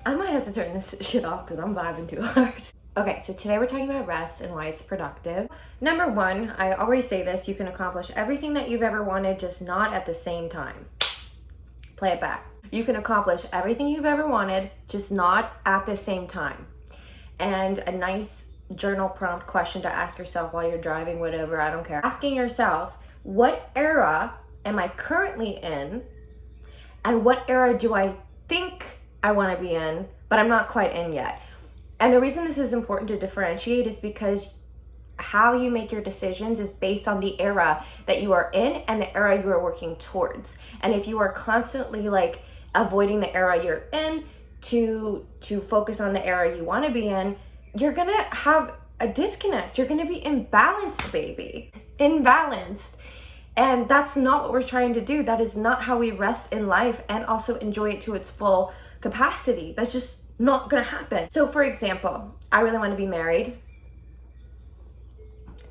I might have to turn this shit off because I'm vibing too hard. Okay, so today we're talking about rest and why it's productive. Number one, I always say this, you can accomplish everything that you've ever wanted, just not at the same time. Play it back. You can accomplish everything you've ever wanted, just not at the same time. And a nice journal prompt question to ask yourself while you're driving, whatever, I don't care. Asking yourself, what era am I currently in? And what era do I think I want to be in, but I'm not quite in yet? And the reason this is important to differentiate is because how you make your decisions is based on the era that you are in and the era you are working towards. And if you are constantly like avoiding the era you're in to focus on the era you want to be in, you're gonna have a disconnect. You're gonna be imbalanced, baby. Imbalanced. And that's not what we're trying to do. That is not how we rest in life and also enjoy it to its full capacity. That's just not gonna happen. So for example, I really want to be married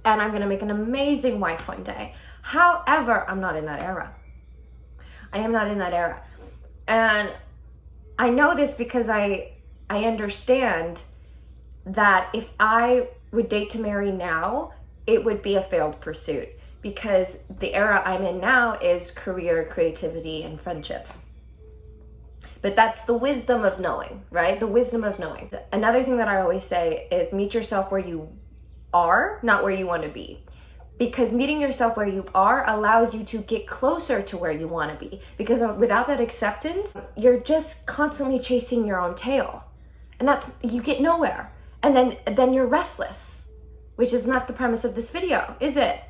and I'm gonna make an amazing wife one day. However, I'm not in that era. I am not in that era. And I know this because I understand that if I would date to marry now, it would be a failed pursuit because the era I'm in now is career, creativity, and friendship. But that's the wisdom of knowing, right? The wisdom of knowing. Another thing that I always say is meet yourself where you are, not where you want to be. Because meeting yourself where you are allows you to get closer to where you want to be. Because without that acceptance, you're just constantly chasing your own tail. And you get nowhere. And then you're restless, which is not the premise of this video, is it?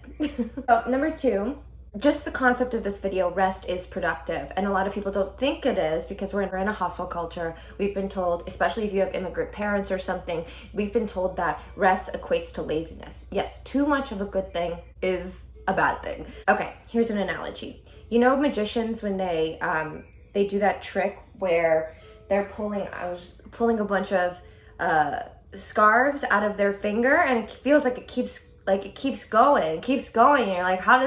So, number two, just the concept of this video, rest is productive. And a lot of people don't think it is because we're in a hustle culture. We've been told, especially if you have immigrant parents or something, we've been told that rest equates to laziness. Yes, too much of a good thing is a bad thing. Okay, here's an analogy. You know magicians when they do that trick where they're pulling a bunch of scarves out of their finger and it feels like it keeps going, and you're like, why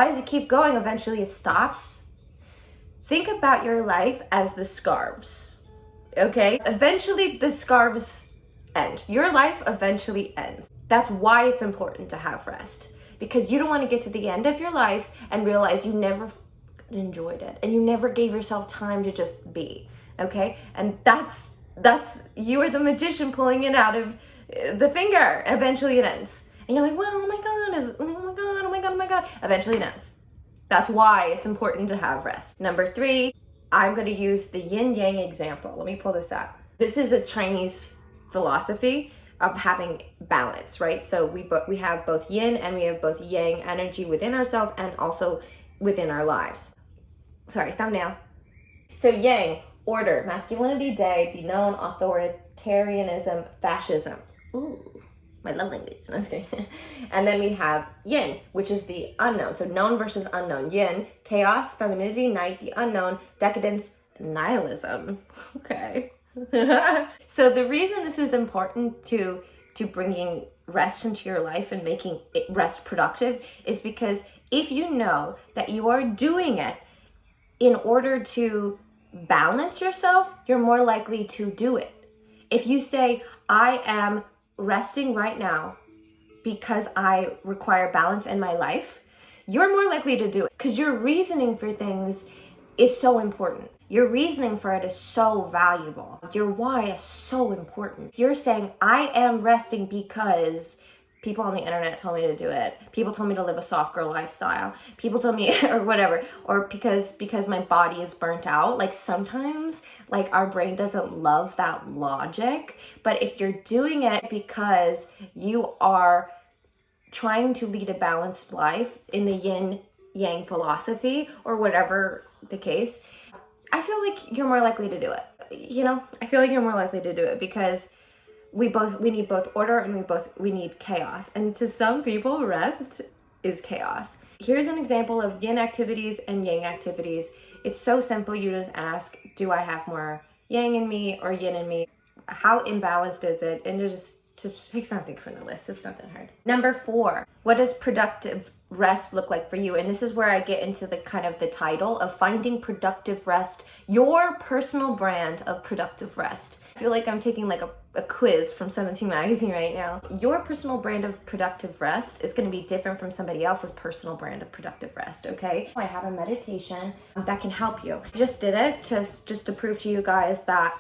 does it keep going? Eventually it stops. Think about your life as the scarves, okay? Eventually the scarves end. Your life eventually ends. That's why it's important to have rest, because you don't want to get to the end of your life and realize you never enjoyed it and you never gave yourself time to just be, okay? And that's you are the magician pulling it out of the finger. Eventually it ends. And you're like, well, oh my God. Eventually it ends. That's why it's important to have rest. Number three, I'm going to use the yin yang example. Let me pull this up. This is a Chinese philosophy of having balance, right? So we have both yin and we have both yang energy within ourselves and also within our lives. Sorry, thumbnail. So yang, order, masculinity, day, be known, authoritarianism, fascism. Ooh. My love language. No, I'm just kidding. And then we have yin, which is the unknown. So known versus unknown. Yin, chaos, femininity, night, the unknown, decadence, nihilism. Okay. So the reason this is important to bringing rest into your life and making rest productive is because if you know that you are doing it in order to balance yourself, you're more likely to do it. If you say, I am resting right now because I require balance in my life, you're more likely to do it because your reasoning for things is so important. Your reasoning for it is so valuable. Your why is so important. If you're saying, I am resting because people on the internet told me to do it, people told me to live a soft girl lifestyle, people told me, or whatever, or because my body is burnt out. Like sometimes, like our brain doesn't love that logic. But if you're doing it because you are trying to lead a balanced life in the yin yang philosophy or whatever the case, I feel like you're more likely to do it. You know, I feel like you're more likely to do it because we need both order and we need chaos. And to some people, rest is chaos. Here's an example of yin activities and yang activities. It's so simple. You just ask, do I have more yang in me or yin in me? How imbalanced is it? And just pick something from the list. It's not that hard. Number four, what does productive rest look like for you? And this is where I get into the kind of the title of finding productive rest, your personal brand of productive rest. I feel like I'm taking like a quiz from 17 magazine right now. Your personal brand of productive rest is going to be different from somebody else's personal brand of productive rest, okay? I have a meditation that can help you. Just did it just to prove to you guys that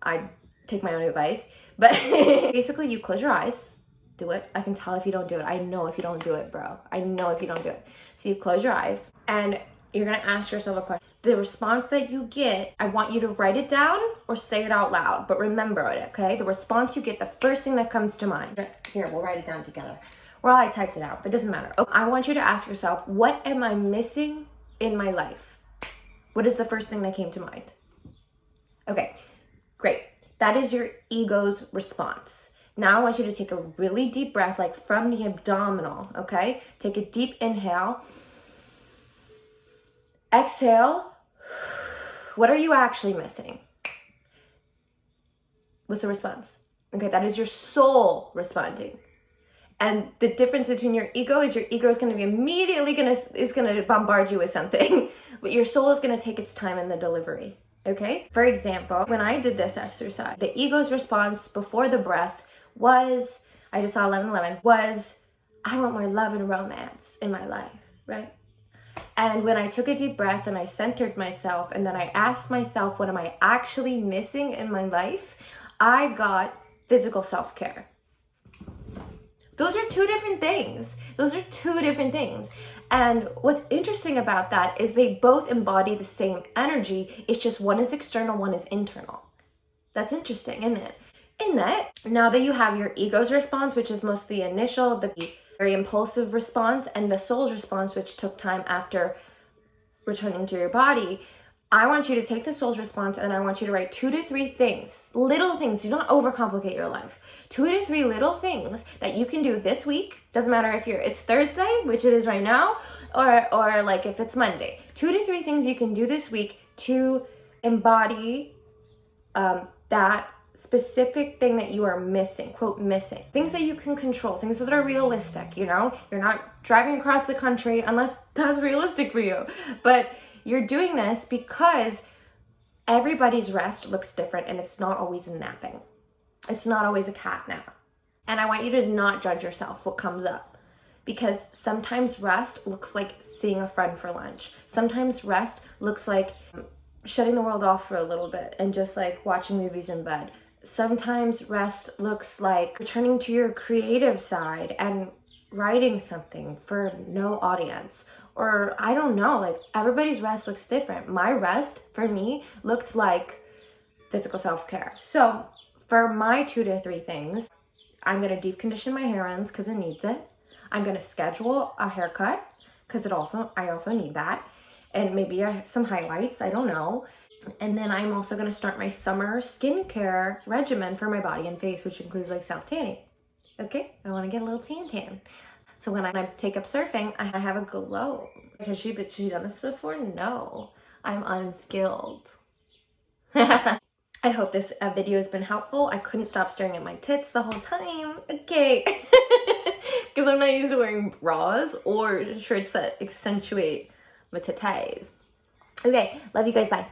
I take my own advice. But basically you close your eyes. Do it. I can tell if you don't do it. I know if you don't do it, bro. I know if you don't do it. So you close your eyes and you're going to ask yourself a question. The response that you get, I want you to write it down or say it out loud, but remember it, okay? The response you get, the first thing that comes to mind. Here, we'll write it down together. Well, I typed it out, but it doesn't matter. I want you to ask yourself, what am I missing in my life? What is the first thing that came to mind? Okay, great. That is your ego's response. Now I want you to take a really deep breath, like from the abdominal, okay? Take a deep inhale. Exhale. What are you actually missing? What's the response? Okay, that is your soul responding. And the difference between your ego is going to be immediately going to bombard you with something, but your soul is going to take its time in the delivery, okay? For example, when I did this exercise, the ego's response before the breath was, I just saw 11:11, was, I want more love and romance in my life, right? And when I took a deep breath and I centered myself and then I asked myself, what am I actually missing in my life? I got physical self-care. Those are two different things. Those are two different things. And what's interesting about that is they both embody the same energy. It's just one is external, one is internal. That's interesting, isn't it? In that, now that you have your ego's response, which is mostly initial, the very impulsive response, and the soul's response, which took time after returning to your body, I want you to take the soul's response and I want you to write 2 to 3 things, little things. Do not overcomplicate your life. 2 to 3 little things that you can do this week. Doesn't matter if it's Thursday, which it is right now, or like if it's Monday. 2 to 3 things you can do this week to embody that specific thing that you are missing, quote, missing. Things that you can control, things that are realistic, you know? You're not driving across the country unless that's realistic for you. But you're doing this because everybody's rest looks different and it's not always napping. It's not always a cat nap. And I want you to not judge yourself what comes up, because sometimes rest looks like seeing a friend for lunch. Sometimes rest looks like shutting the world off for a little bit and just like watching movies in bed. Sometimes rest looks like returning to your creative side and writing something for no audience. Or I don't know, like everybody's rest looks different. My rest for me looked like physical self-care. So for my 2 to 3 things, I'm gonna deep condition my hair ends because it needs it. I'm gonna schedule a haircut because I also need that. And maybe some highlights, I don't know. And then I'm also going to start my summer skincare regimen for my body and face, which includes like self-tanning. Okay, I want to get a little tan. So when I take up surfing, I have a glow. Has she done this before? No, I'm unskilled. I hope this video has been helpful. I couldn't stop staring at my tits the whole time. Okay, because I'm not used to wearing bras or shirts that accentuate my titties. Okay, love you guys, bye.